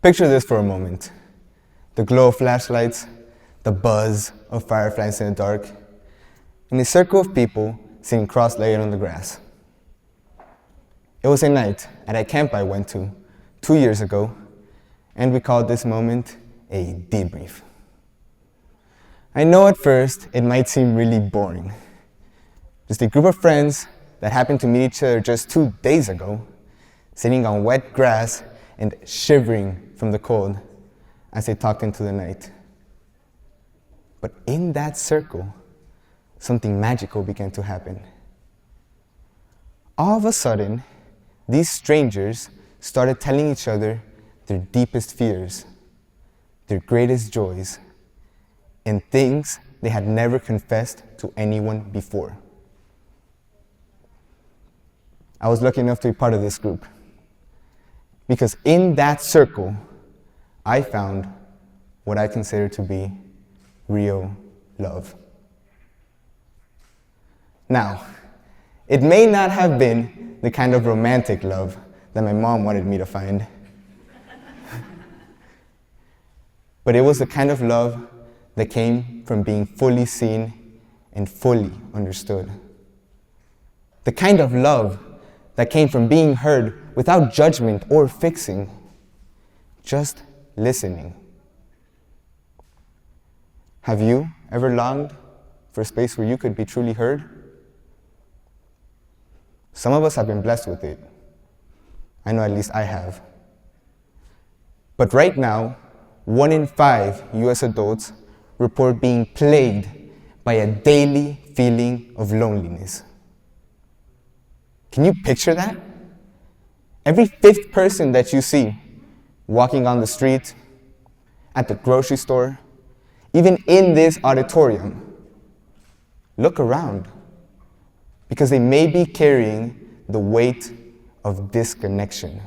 Picture this for a moment. The glow of flashlights, the buzz of fireflies in the dark, and a circle of people sitting cross-legged on the grass. It was a night at a camp I went to 2 years ago, and we called this moment a debrief. I know at first it might seem really boring. Just a group of friends that happened to meet each other just 2 days ago, sitting on wet grass and shivering from the cold as they talked into the night. But in that circle, something magical began to happen. All of a sudden, these strangers started telling each other their deepest fears, their greatest joys, and things they had never confessed to anyone before. I was lucky enough to be part of this group, because in that circle, I found what I consider to be real love. Now, it may not have been the kind of romantic love that my mom wanted me to find, but it was the kind of love that came from being fully seen and fully understood. The kind of love that came from being heard without judgment or fixing, just listening. Have you ever longed for a space where you could be truly heard? Some of us have been blessed with it. I know at least I have. But right now, 1 in 5 US adults report being plagued by a daily feeling of loneliness. Can you picture that? Every 5th person that you see walking on the street, at the grocery store, even in this auditorium, look around, because they may be carrying the weight of disconnection.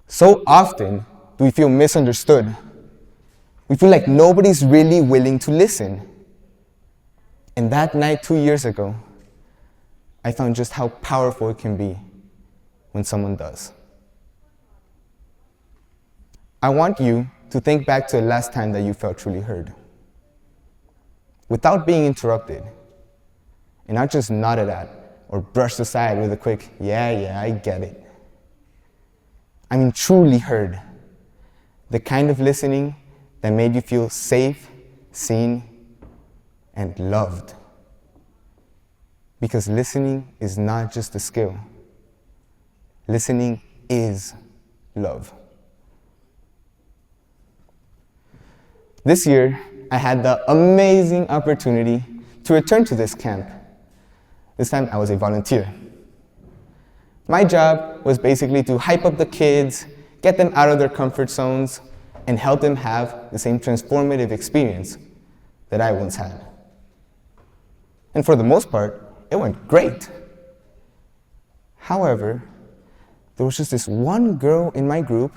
So often do we feel misunderstood. We feel like nobody's really willing to listen. And that night 2 years ago, I found just how powerful it can be when someone does. I want you to think back to the last time that you felt truly heard, without being interrupted, and not just nodded at or brushed aside with a quick, yeah, I get it. I mean truly heard, the kind of listening that made you feel safe, seen, and loved. Because listening is not just a skill. Listening is love. This year, I had the amazing opportunity to return to this camp. This time, I was a volunteer. My job was basically to hype up the kids, get them out of their comfort zones, and help them have the same transformative experience that I once had. And for the most part, it went great. However, there was just this one girl in my group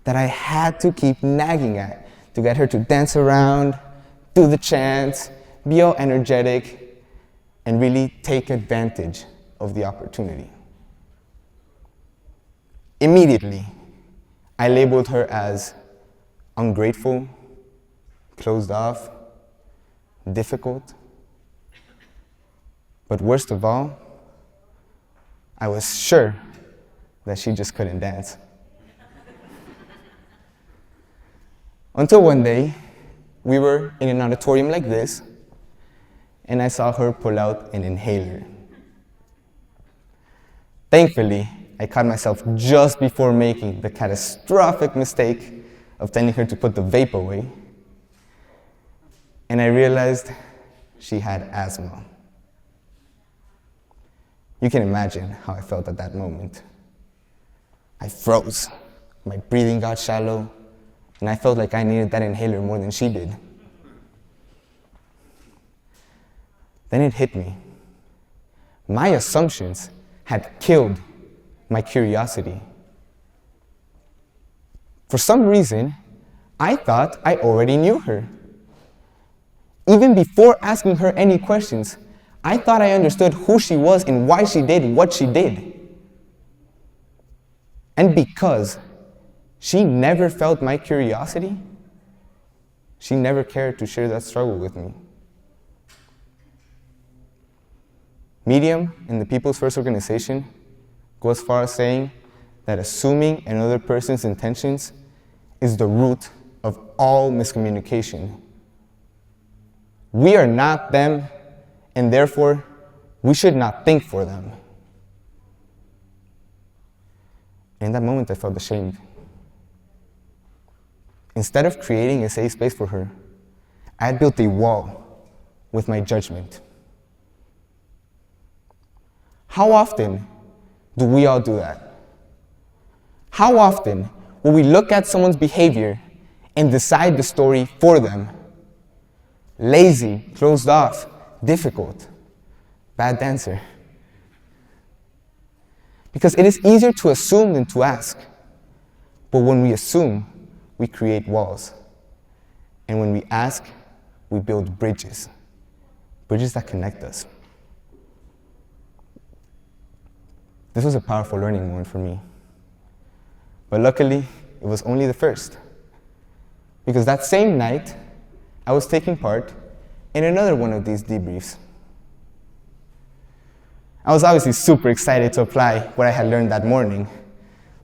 that I had to keep nagging at to get her to dance around, do the chants, be all energetic, and really take advantage of the opportunity. Immediately, I labeled her as ungrateful, closed off, difficult. But worst of all, I was sure that she just couldn't dance. Until one day, we were in an auditorium like this, and I saw her pull out an inhaler. Thankfully, I caught myself just before making the catastrophic mistake of telling her to put the vape away, and I realized she had asthma. You can imagine how I felt at that moment. I froze, my breathing got shallow, and I felt like I needed that inhaler more than she did. Then it hit me. My assumptions had killed my curiosity. For some reason, I thought I already knew her. Even before asking her any questions, I thought I understood who she was and why she did what she did. And because she never felt my curiosity. She never cared to share that struggle with me. Medium in the People's First Organization go as far as saying that assuming another person's intentions is the root of all miscommunication. We are not them, and therefore, we should not think for them. In that moment, I felt ashamed. Instead of creating a safe space for her, I had built a wall with my judgment. How often do we all do that? How often will we look at someone's behavior and decide the story for them? Lazy, closed off, difficult, bad dancer. Because it is easier to assume than to ask. But when we assume, we create walls. And when we ask, we build bridges. Bridges that connect us. This was a powerful learning moment for me. But luckily, it was only the first. Because that same night, I was taking part in another one of these debriefs. I was obviously super excited to apply what I had learned that morning.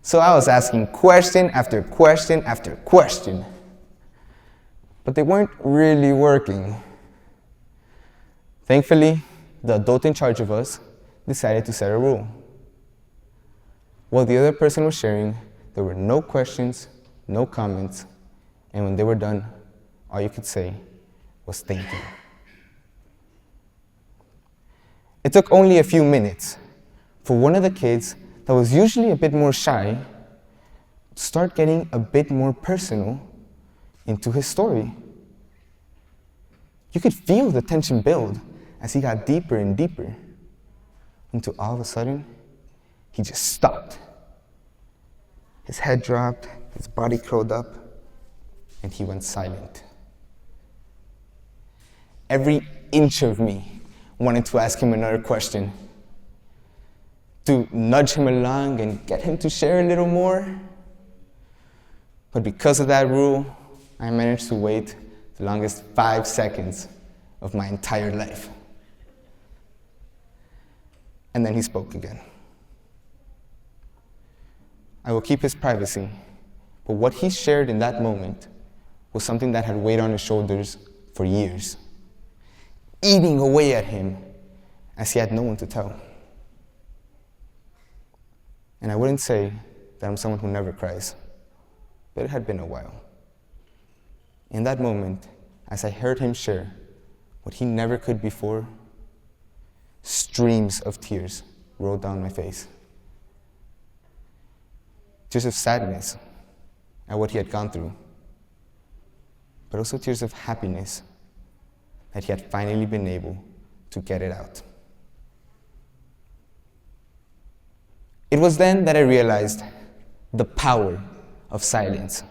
So I was asking question after question after question. But they weren't really working. Thankfully, the adult in charge of us decided to set a rule. While the other person was sharing, there were no questions, no comments, and when they were done, all you could say was thank you. It took only a few minutes for one of the kids that was usually a bit more shy to start getting a bit more personal into his story. You could feel the tension build as he got deeper and deeper, until all of a sudden, he just stopped. His head dropped, his body curled up, and he went silent. Every inch of me wanted to ask him another question, to nudge him along and get him to share a little more. But because of that rule, I managed to wait the longest 5 seconds of my entire life. And then he spoke again. I will keep his privacy, but what he shared in that moment was something that had weighed on his shoulders for years, eating away at him as he had no one to tell. And I wouldn't say that I'm someone who never cries, but it had been a while. In that moment, as I heard him share what he never could before, streams of tears rolled down my face. Tears of sadness at what he had gone through, but also tears of happiness that he had finally been able to get it out. It was then that I realized the power of silence.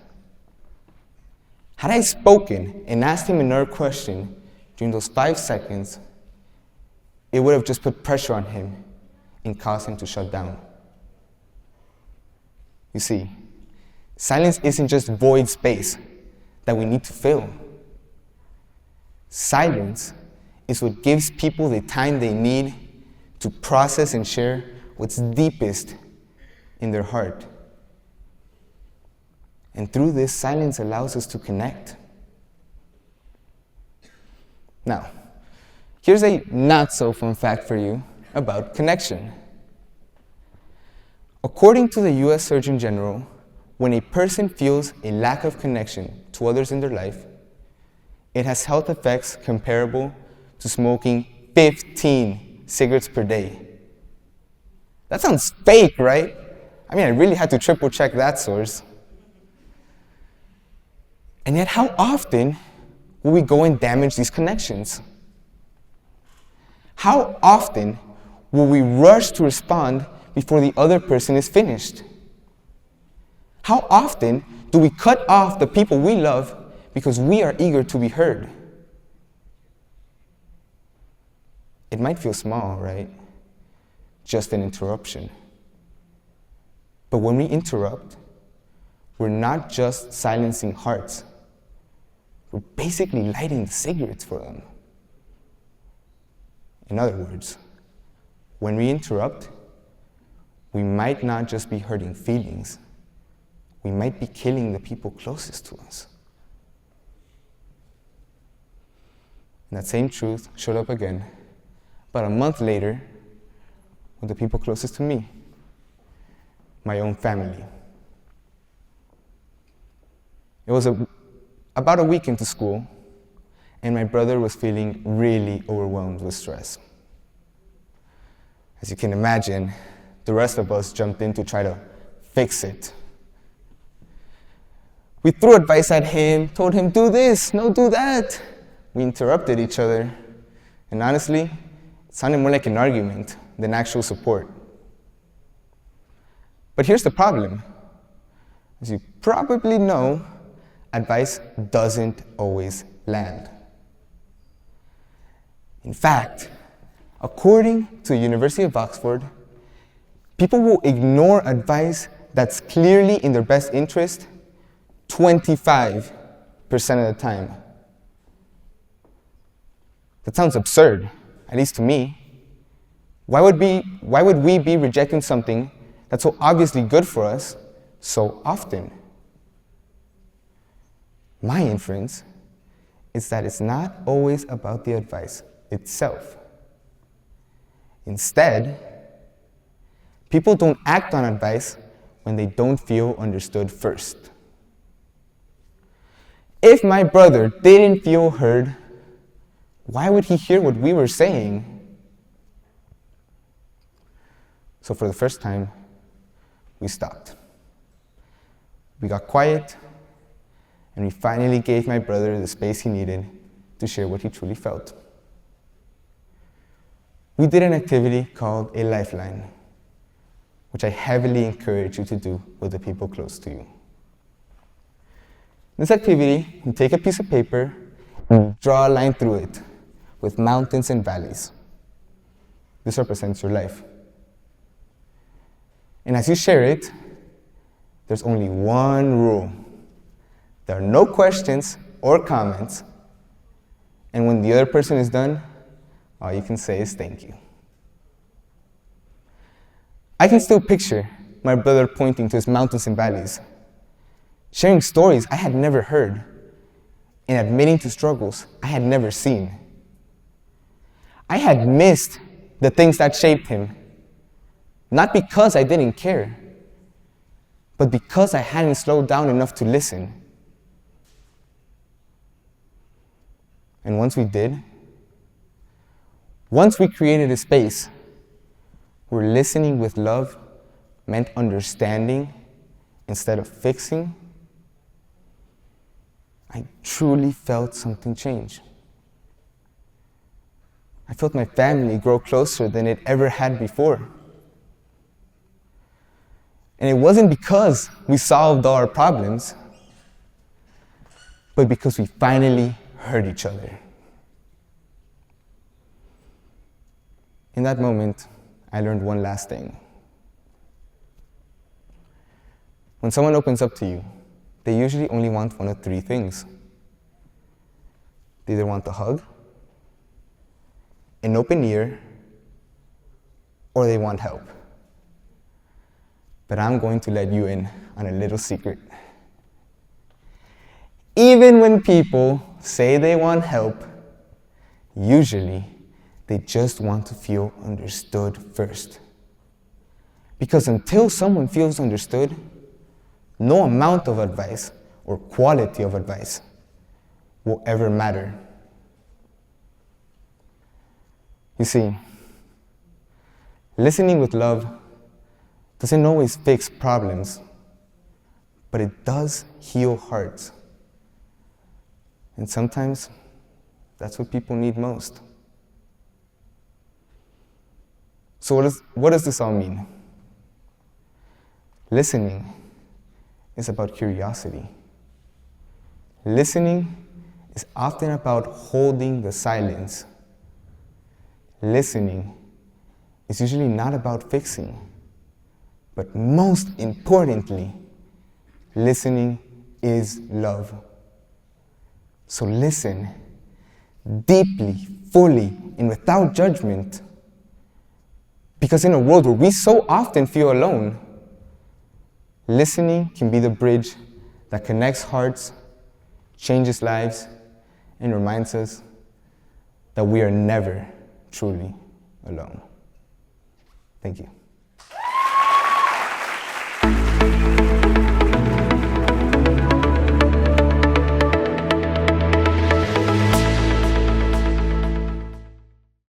Had I spoken and asked him another question during those 5 seconds, it would have just put pressure on him and caused him to shut down. You see, silence isn't just void space that we need to fill. Silence is what gives people the time they need to process and share what's deepest in their heart. And through this, silence allows us to connect. Now, here's a not-so-fun fact for you about connection. According to the US Surgeon General, when a person feels a lack of connection to others in their life, it has health effects comparable to smoking 15 cigarettes per day. That sounds fake, right? I mean, I really had to triple check that source. And yet, how often will we go and damage these connections? How often will we rush to respond before the other person is finished? How often do we cut off the people we love because we are eager to be heard? It might feel small, right? Just an interruption. But when we interrupt, we're not just silencing hearts, we're basically lighting the cigarettes for them. In other words, when we interrupt, we might not just be hurting feelings, we might be killing the people closest to us. And that same truth showed up again about a month later with the people closest to me, my own family. It was about a week into school, and my brother was feeling really overwhelmed with stress. As you can imagine, the rest of us jumped in to try to fix it. We threw advice at him, told him, do this, no, do that. We interrupted each other, and honestly, it sounded more like an argument than actual support. But here's the problem. As you probably know, advice doesn't always land. In fact, according to the University of Oxford, people will ignore advice that's clearly in their best interest 25% of the time. That sounds absurd, at least to me. Why would we be rejecting something that's so obviously good for us so often? My inference is that it's not always about the advice itself. Instead, people don't act on advice when they don't feel understood first. If my brother didn't feel heard, why would he hear what we were saying? So for the first time, we stopped. We got quiet, and we finally gave my brother the space he needed to share what he truly felt. We did an activity called a lifeline, which I heavily encourage you to do with the people close to you. In this activity, you take a piece of paper and draw a line through it with mountains and valleys. This represents your life. And as you share it, there's only one rule. There are no questions or comments, and when the other person is done, all you can say is thank you. I can still picture my brother pointing to his mountains and valleys, sharing stories I had never heard, and admitting to struggles I had never seen. I had missed the things that shaped him, not because I didn't care, but because I hadn't slowed down enough to listen. And once we did, once we created a space where listening with love meant understanding instead of fixing, I truly felt something change. I felt my family grow closer than it ever had before. And it wasn't because we solved all our problems, but because we finally heard each other. In that moment, I learned one last thing. When someone opens up to you, they usually only want one of three things. They either want a hug, an open ear, or they want help. But I'm going to let you in on a little secret. Even when people say they want help, usually they just want to feel understood first. Because until someone feels understood, no amount of advice or quality of advice will ever matter. You see, listening with love doesn't always fix problems, but it does heal hearts. And sometimes that's what people need most. So what does this all mean? Listening is about curiosity. Listening is often about holding the silence. Listening is usually not about fixing, but most importantly, listening is love. So listen deeply, fully, and without judgment. Because in a world where we so often feel alone, listening can be the bridge that connects hearts, changes lives, and reminds us that we are never truly alone. Thank you.